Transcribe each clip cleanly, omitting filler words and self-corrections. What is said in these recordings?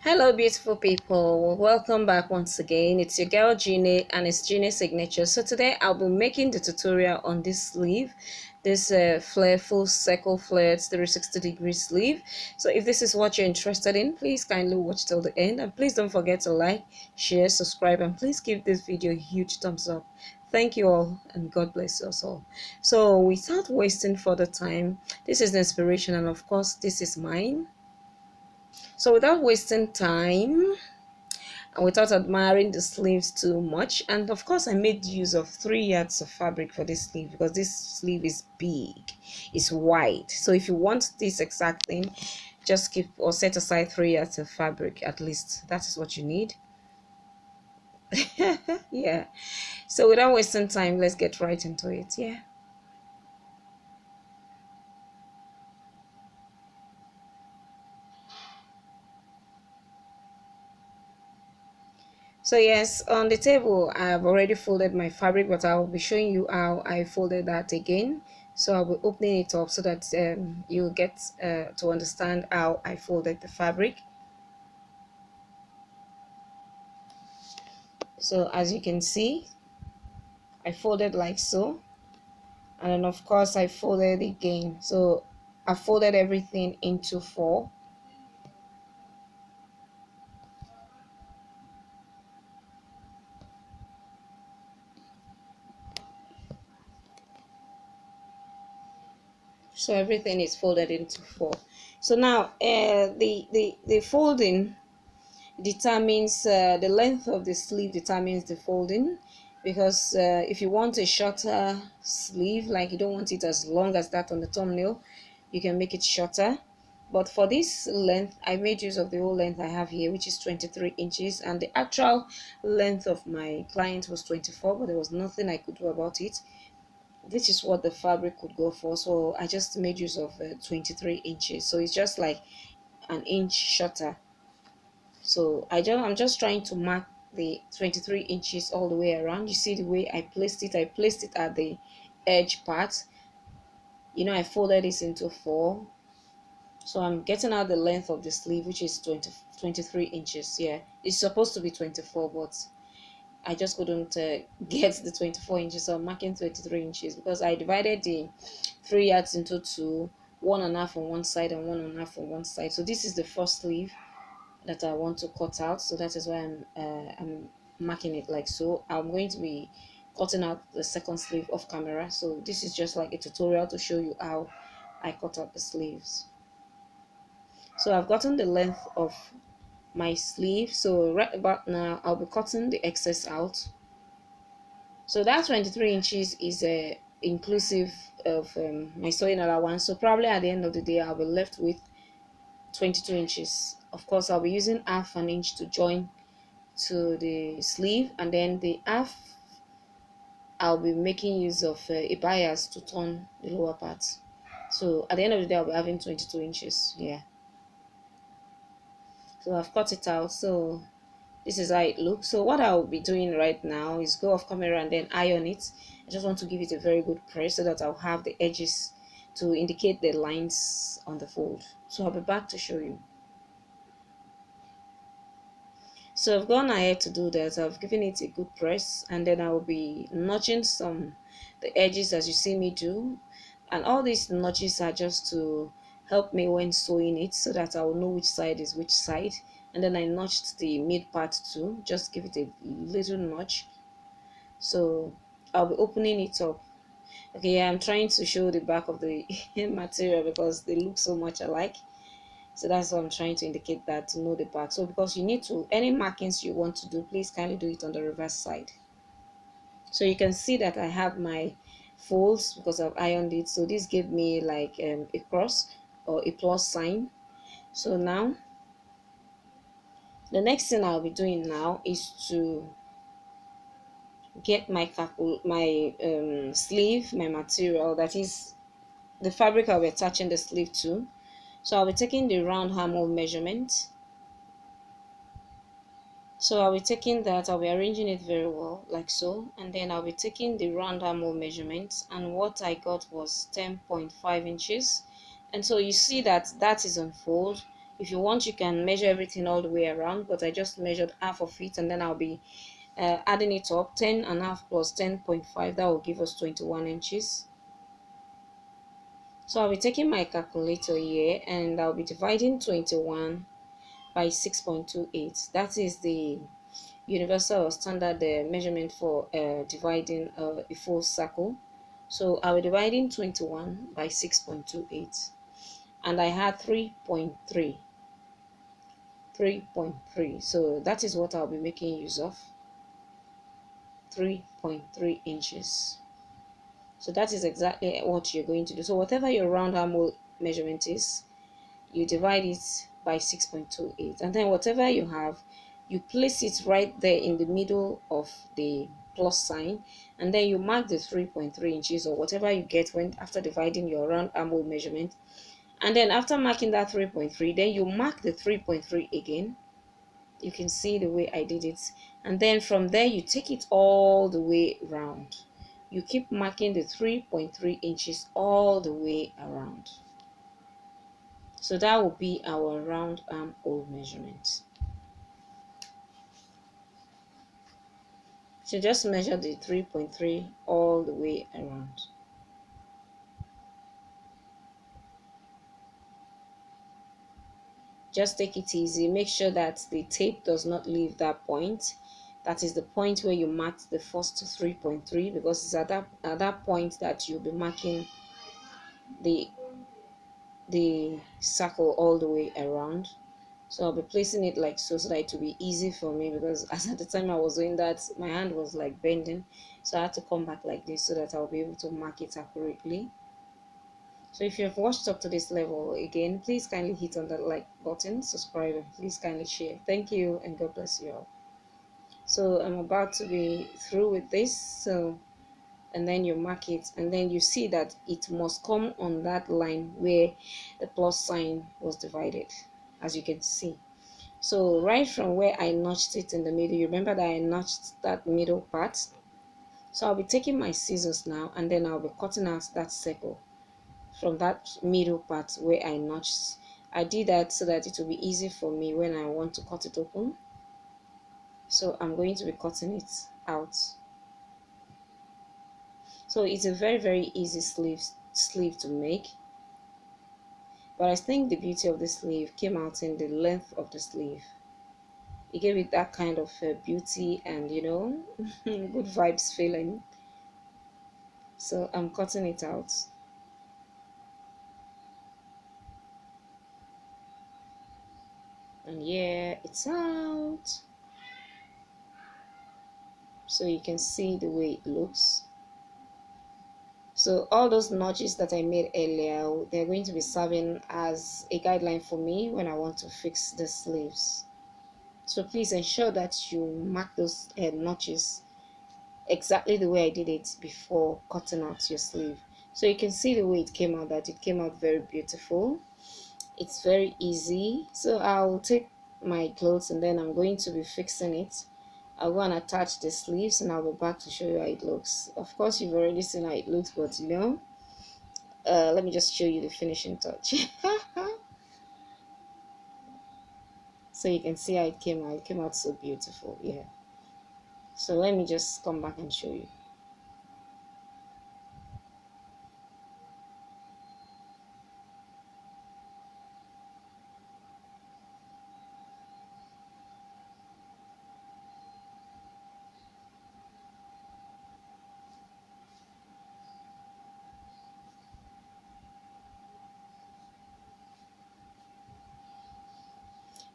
Hello, beautiful people. Welcome back once again. It's your girl Jeannie and it's Jeannie Signature. So today I'll be making the tutorial on this sleeve, this flare full circle flared 360-degree sleeve. So if this is what you're interested in, please kindly watch till the end, and please don't forget to like, share, subscribe, and please give this video a huge thumbs up. Thank you all, and God bless us all. So without wasting further time, this is the inspiration, and of course this is mine. So without wasting time and without admiring the sleeves too much, and of course I made use of 3 yards of fabric for this sleeve because this sleeve is big, it's wide. So if you want this exact thing, just keep or set aside 3 yards of fabric at least. That is what you need. Yeah. So without wasting time, let's get right into it. Yeah. So yes, on the table I've already folded my fabric, but I'll be showing you how I folded that again. So I'll be opening it up so that you'll get to understand how I folded the fabric. So as you can see, I folded like so, and then of course I folded again. So I folded everything into four. So everything is folded into four. So now the folding determines the length of the sleeve determines the folding, because if you want a shorter sleeve, like you don't want it as long as that on the thumbnail, you can make it shorter. But for this length, I made use of the whole length I have here, which is 23 inches, and the actual length of my client was 24, but there was nothing I could do about it. This is what the fabric could go for, so I just made use of 23 inches. So it's just like an inch shorter. So I'm just trying to mark the 23 inches all the way around. You see the way I placed it at the edge part. I folded this into four. So I'm getting out the length of the sleeve, which is 23 inches. Yeah, it's supposed to be 24, but I just couldn't get the 24 inches. So I'm marking 23 inches because I divided the 3 yards into two, 1.5 on one side and 1.5 on one side. So this is the first sleeve that I want to cut out, so that is why I'm marking it like so. I'm going to be cutting out the second sleeve off camera, so this is just like a tutorial to show you how I cut out the sleeves. So I've gotten the length of my sleeve, so right about now I'll be cutting the excess out. So that 23 inches is inclusive of my sewing allowance, so probably at the end of the day I'll be left with 22 inches. Of course, I'll be using half an inch to join to the sleeve, and then the half I'll be making use of a bias to turn the lower part. So at the end of the day I'll be having 22 inches. Yeah, so I've cut it out. So this is how it looks. So what I'll be doing right now is go off camera and then iron it. I just want to give it a very good press so that I'll have the edges to indicate the lines on the fold. So I'll be back to show you. So I've gone ahead to do that. I've given it a good press, and then I'll be notching the edges as you see me do. And all these notches are just to help me when sewing it so that I will know which side is which side. And then I notched the mid part too, just give it a little notch. So I'll be opening it up. Okay, yeah, I'm trying to show the back of the material because they look so much alike. So that's what I'm trying to indicate, that to know the back. So because you need to, any markings you want to do, please kindly do it on the reverse side. So you can see that I have my folds because I've ironed it. So this gave me like a cross or a plus sign. So now the next thing I'll be doing now is to get my sleeve, my material, that is the fabric I'll be attaching the sleeve to. So I'll be taking the round armhole measurement. So I'll be taking that, I'll be arranging it very well, like so, and then I'll be taking the round armhole measurement, and what I got was 10.5 inches. And so you see that that is on fold. If you want, you can measure everything all the way around, but I just measured half of it, and then I'll be adding it up. 10 and a half plus 10.5, that will give us 21 inches. So I'll be taking my calculator here, and I'll be dividing 21 by 6.28. That is the universal or standard measurement for dividing a full circle. So I'll be dividing 21 by 6.28, and I had 3.3. So that is what I'll be making use of. 3.3 inches. So that is exactly what you're going to do. So whatever your round armhole measurement is, you divide it by 6.28, and then whatever you have, you place it right there in the middle of the plus sign, and then you mark the 3.3 inches or whatever you get when after dividing your round armhole measurement. And then after marking that 3.3, then you mark the 3.3 again. You can see the way I did it, and then from there you take it all the way around. You keep marking the 3.3 inches all the way around. So that will be our round armhole measurement. So just measure the 3.3 all the way around. Just take it easy. Make sure that the tape does not leave that point. That is the point where you marked the first 3.3, because it's at that point that you'll be marking the circle all the way around. So I'll be placing it like so that it will be easy for me, because as at the time I was doing that, my hand was like bending, so I had to come back like this so that I'll be able to mark it accurately. So if you've watched up to this level, again, please kindly hit on that like button, subscribe, and please kindly share. Thank you, and God bless you all. So I'm about to be through with this. So, and then you mark it, and then you see that it must come on that line where the plus sign was divided, as you can see. So right from where I notched it in the middle, you remember that I notched that middle part. So I'll be taking my scissors now, and then I'll be cutting out that circle from that middle part where I notched. I did that so that it will be easy for me when I want to cut it open. So I'm going to be cutting it out. So it's a very easy sleeve to make, but I think the beauty of the sleeve came out in the length of the sleeve. It gave it that kind of beauty and good vibes feeling. So I'm cutting it out, and yeah, it's out. So you can see the way it looks. So all those notches that I made earlier, they're going to be serving as a guideline for me when I want to fix the sleeves. So please ensure that you mark those notches exactly the way I did it before cutting out your sleeve. So you can see the way it came out, that it came out very beautiful. It's very easy. So I'll take my clothes, and then I'm going to be fixing it. I'll go and attach the sleeves, and I'll be back to show you how it looks. Of course, you've already seen how it looks, but let me just show you the finishing touch. So you can see how it came out. It came out so beautiful. Yeah. So let me just come back and show you.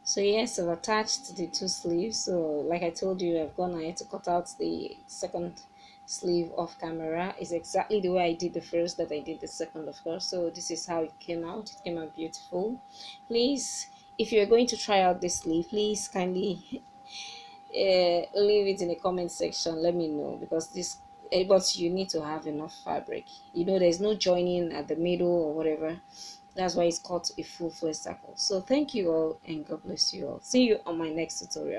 So yes, I've attached the two sleeves. So like I told you, I've gone ahead to cut out the second sleeve off camera. It's exactly the way I did the first that I did the second, of course. So this is how it came out. It came out beautiful. Please, if you're going to try out this sleeve, please kindly leave it in the comment section. Let me know, because this but you need to have enough fabric. There's no joining at the middle or whatever. That's why it's called a full fledged circle. So thank you all, and God bless you all. See you on my next tutorial.